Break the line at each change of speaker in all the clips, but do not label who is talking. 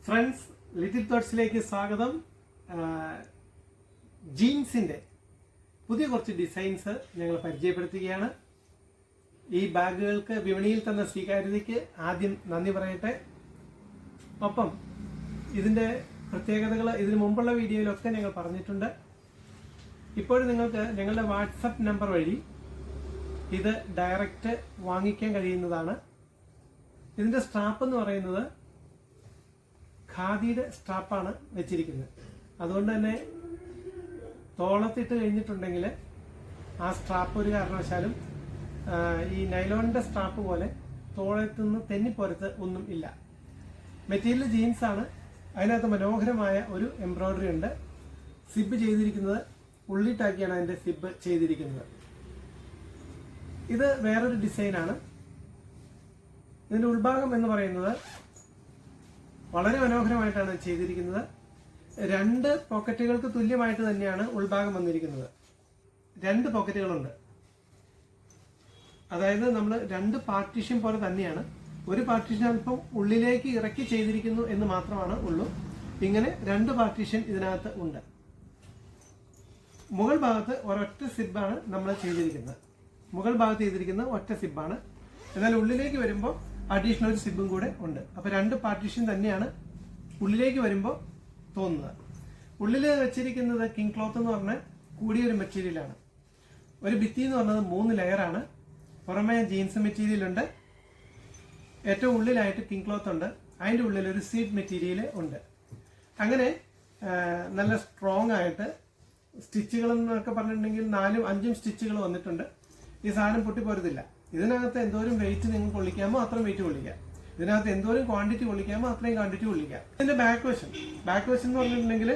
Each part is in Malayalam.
ഫ്രണ്ട്സ്, ലിറ്റിൽ തോട്ട്സിലേക്ക് സ്വാഗതം. ജീൻസിൻ്റെ പുതിയ കുറച്ച് ഡിസൈൻസ് ഞങ്ങൾ പരിചയപ്പെടുത്തുകയാണ്. ഈ ബാഗുകൾക്ക് വിപണിയിൽ തന്ന സ്വീകാര്യതയ്ക്ക് ആദ്യം നന്ദി പറയട്ടെ. ഒപ്പം ഇതിൻ്റെ പ്രത്യേകതകൾ ഇതിനു മുമ്പുള്ള വീഡിയോയിലൊക്കെ ഞങ്ങൾ പറഞ്ഞിട്ടുണ്ട്. ഇപ്പോഴും നിങ്ങൾക്ക് ഞങ്ങളുടെ വാട്സപ്പ് നമ്പർ വഴി ഇത് ഡയറക്റ്റ് വാങ്ങിക്കാൻ കഴിയുന്നതാണ്. ഇതിൻ്റെ സ്ട്രാപ്പ് എന്ന് പറയുന്നത് ഖാദിയുടെ സ്ട്രാപ്പാണ് വെച്ചിരിക്കുന്നത്. അതുകൊണ്ട് തന്നെ തോളത്തിട്ട് കഴിഞ്ഞിട്ടുണ്ടെങ്കിൽ ആ സ്ട്രാപ്പ് ഒരു കാരണവശാലും ഈ നൈലോണിൻ്റെ സ്ട്രാപ്പ് പോലെ തോളത്ത് നിന്ന് തെന്നിപ്പോരത്ത് ഒന്നും ഇല്ല. മെറ്റീരിയൽ ജീൻസാണ്. അതിനകത്ത് മനോഹരമായ ഒരു എംബ്രോയ്ഡറി ഉണ്ട്. സിബ് ചെയ്തിരിക്കുന്നത് ഉള്ളിട്ടാക്കിയാണ് അതിൻ്റെ സിബ് ചെയ്തിരിക്കുന്നത്. ഇത് വേറൊരു ഡിസൈനാണ്. ഇതിൻ്റെ ഉൾഭാഗം എന്ന് പറയുന്നത് വളരെ മനോഹരമായിട്ടാണ് ചെയ്തിരിക്കുന്നത്. 2 പോക്കറ്റുകൾക്ക് തുല്യമായിട്ട് തന്നെയാണ് ഉൾഭാഗം വന്നിരിക്കുന്നത്. 2 പോക്കറ്റുകളുണ്ട്. അതായത് നമ്മൾ 2 പാർട്ടീഷൻ പോലെ തന്നെയാണ്. ഒരു പാർട്ടീഷൻ അല്പം ഉള്ളിലേക്ക് ഇറക്കി ചെയ്തിരിക്കുന്നു എന്ന് മാത്രമാണ് ഉള്ളൂ. ഇങ്ങനെ 2 പാർട്ടീഷൻ ഇതിനകത്ത് ഉണ്ട്. മുകൾ ഭാഗത്ത് ഒരൊറ്റ സിബാണ് നമ്മൾ ചെയ്തിരിക്കുന്നത്. മുകൾ ഭാഗത്ത് ചെയ്തിരിക്കുന്ന ഒറ്റ സിബാണ്. എന്നാൽ ഉള്ളിലേക്ക് വരുമ്പോൾ അഡീഷണൽ ഒരു സിബും കൂടെ ഉണ്ട്. അപ്പോൾ 2 പാർട്ടീഷൻ തന്നെയാണ് ഉള്ളിലേക്ക് വരുമ്പോൾ തോന്നുന്നത്. ഉള്ളിൽ വെച്ചിരിക്കുന്നത് കിങ് ക്ലോത്ത് എന്ന് പറഞ്ഞാൽ കൂടിയൊരു മെറ്റീരിയലാണ്. ഒരു ഭിത്തി എന്ന് പറഞ്ഞത് 3 ലെയറാണ്. പുറമേ ജീൻസ് മെറ്റീരിയൽ ഉണ്ട്. ഏറ്റവും ഉള്ളിലായിട്ട് കിങ് ക്ലോത്ത് ഉണ്ട്. അതിൻ്റെ ഉള്ളിൽ ഒരു സീഡ് മെറ്റീരിയൽ ഉണ്ട്. അങ്ങനെ നല്ല സ്ട്രോങ് ആയിട്ട് സ്റ്റിച്ചുകൾ എന്നൊക്കെ പറഞ്ഞിട്ടുണ്ടെങ്കിൽ 4-5 സ്റ്റിച്ചുകൾ വന്നിട്ടുണ്ട്. ഈ സാധനം പൊട്ടിപ്പോരത്തില്ല. ഇതിനകത്ത് എന്തോരം വെയിറ്റ് നിങ്ങൾക്ക് കൊള്ളിക്കാമോ അത്രയും വെയിറ്റ് കൊള്ളിക്കാം. ഇതിനകത്ത് എന്തോരം ക്വാണ്ടിറ്റി കൊള്ളിക്കാമോ അത്രയും ക്വാണ്ടിറ്റി കൊള്ളിക്കാം. ഇതിന്റെ ബാക്ക് വശം എന്ന് പറഞ്ഞിട്ടുണ്ടെങ്കിൽ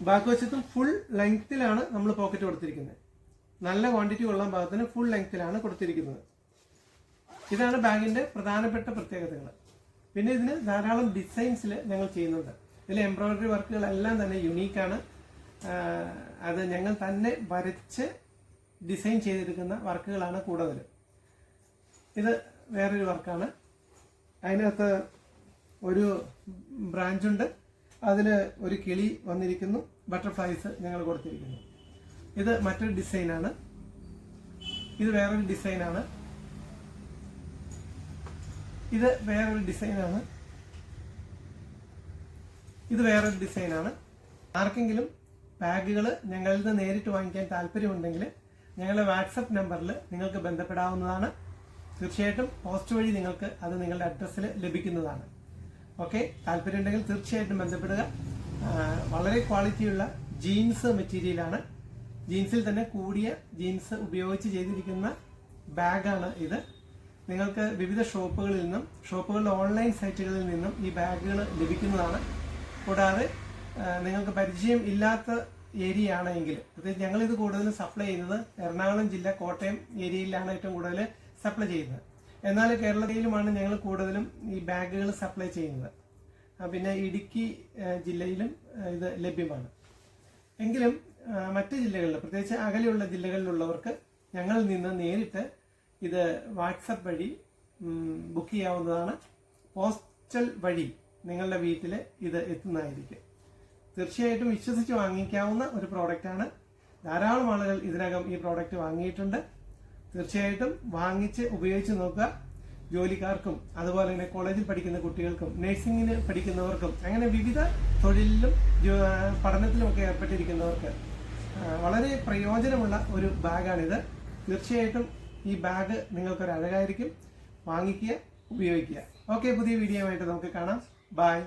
ബാക്ക് വശത്തും ഫുൾ ലെങ്ത്തിലാണ് നമ്മൾ പോക്കറ്റ് കൊടുത്തിരിക്കുന്നത്. നല്ല ക്വാണ്ടിറ്റി കൊള്ളാൻ പാകത്തിന് ഫുൾ ലെങ്ത്തിലാണ് കൊടുത്തിരിക്കുന്നത്. ഇതാണ് ബാഗിന്റെ പ്രധാനപ്പെട്ട പ്രത്യേകതകൾ. പിന്നെ ഇതിന് ധാരാളം ഡിസൈൻസിൽ ഞങ്ങൾ ചെയ്യുന്നുണ്ട്. ഇതിലെ എംബ്രോയിഡറി വർക്കുകളെല്ലാം തന്നെ യുണീക്കാണ്. അത് ഞങ്ങൾ തന്നെ വരച്ച് ഡിസൈൻ ചെയ്തെടുക്കുന്ന വർക്കുകളാണ് കൂടുതൽ. ഇത് വേറൊരു വർക്കാണ്. അതിനകത്ത് ഒരു ബ്രാഞ്ചുണ്ട്. അതിൽ ഒരു കിളി വന്നിരിക്കുന്നു. ബട്ടർഫ്ലൈസ് ഞങ്ങൾ കൊടുത്തിരിക്കുന്നു. ഇത് മറ്റൊരു ഡിസൈനാണ്. ഇത് വേറൊരു ഡിസൈനാണ്. ഇത് വേറൊരു ഡിസൈനാണ്. ഇത് വേറൊരു ഡിസൈനാണ്. ആർക്കെങ്കിലും ബാഗുകൾ ഞങ്ങളിൽ നിന്ന് നേരിട്ട് വാങ്ങിക്കാൻ താല്പര്യമുണ്ടെങ്കിൽ ഞങ്ങളുടെ വാട്സപ്പ് നമ്പറിൽ നിങ്ങൾക്ക് ബന്ധപ്പെടാവുന്നതാണ്. തീർച്ചയായിട്ടും പോസ്റ്റ് വഴി നിങ്ങൾക്ക് അത് നിങ്ങളുടെ അഡ്രസ്സിൽ ലഭിക്കുന്നതാണ്. ഓക്കെ, താല്പര്യമുണ്ടെങ്കിൽ തീർച്ചയായിട്ടും ബന്ധപ്പെടുക. വളരെ ക്വാളിറ്റിയുള്ള ജീൻസ് മെറ്റീരിയലാണ്. ജീൻസിൽ തന്നെ കൂടിയ ജീൻസ് ഉപയോഗിച്ച് ചെയ്തിരിക്കുന്ന ബാഗാണ് ഇത്. നിങ്ങൾക്ക് വിവിധ ഷോപ്പുകളുടെ ഓൺലൈൻ സൈറ്റുകളിൽ നിന്നും ഈ ബാഗുകൾ ലഭിക്കുന്നതാണ്. കൂടാതെ നിങ്ങൾക്ക് പരിചയം ഇല്ലാത്ത ഏരിയ ആണെങ്കിൽ, പ്രത്യേകിച്ച് ഞങ്ങളിത് കൂടുതലും സപ്ലൈ ചെയ്യുന്നത് എറണാകുളം ജില്ല, കോട്ടയം ഏരിയയിലാണ് ഏറ്റവും കൂടുതൽ സപ്ലൈ ചെയ്യുന്നത്. എന്നാൽ കേരളത്തിലുമാണ് ഞങ്ങൾ കൂടുതലും ഈ ബാഗുകൾ സപ്ലൈ ചെയ്യുന്നത്. പിന്നെ ഇടുക്കി ജില്ലയിലും ഇത് ലഭ്യമാണ്. എങ്കിലും മറ്റ് ജില്ലകളിൽ, പ്രത്യേകിച്ച് അകലെയുള്ള ജില്ലകളിലുള്ളവർക്ക് ഞങ്ങളിൽ നിന്ന് നേരിട്ട് ഇത് വാട്സപ്പ് വഴി ബുക്ക് ചെയ്യാവുന്നതാണ്. പോസ്റ്റൽ വഴി നിങ്ങളുടെ വീട്ടിൽ ഇത് എത്തുന്നതായിരിക്കും. തീർച്ചയായിട്ടും വിശ്വസിച്ച് വാങ്ങിക്കാവുന്ന ഒരു പ്രോഡക്റ്റാണ്. ധാരാളം ആളുകൾ ഇതിനകം ഈ പ്രോഡക്റ്റ് വാങ്ങിയിട്ടുണ്ട്. തീർച്ചയായിട്ടും വാങ്ങിച്ച് ഉപയോഗിച്ച് നോക്കുക. ജോലിക്കാർക്കും അതുപോലെ തന്നെ കോളേജിൽ പഠിക്കുന്ന കുട്ടികൾക്കും നഴ്സിംഗിന് പഠിക്കുന്നവർക്കും അങ്ങനെ വിവിധ തൊഴിലിലും പഠനത്തിലുമൊക്കെ ഏർപ്പെട്ടിരിക്കുന്നവർക്ക് വളരെ പ്രയോജനമുള്ള ഒരു ബാഗാണിത്. തീർച്ചയായിട്ടും ഈ ബാഗ് നിങ്ങൾക്കൊരു അഴകായിരിക്കും. വാങ്ങിക്കുക, ഉപയോഗിക്കുക. ഓക്കെ, പുതിയ വീഡിയോ ആയിട്ട് നമുക്ക് കാണാം. ബൈ.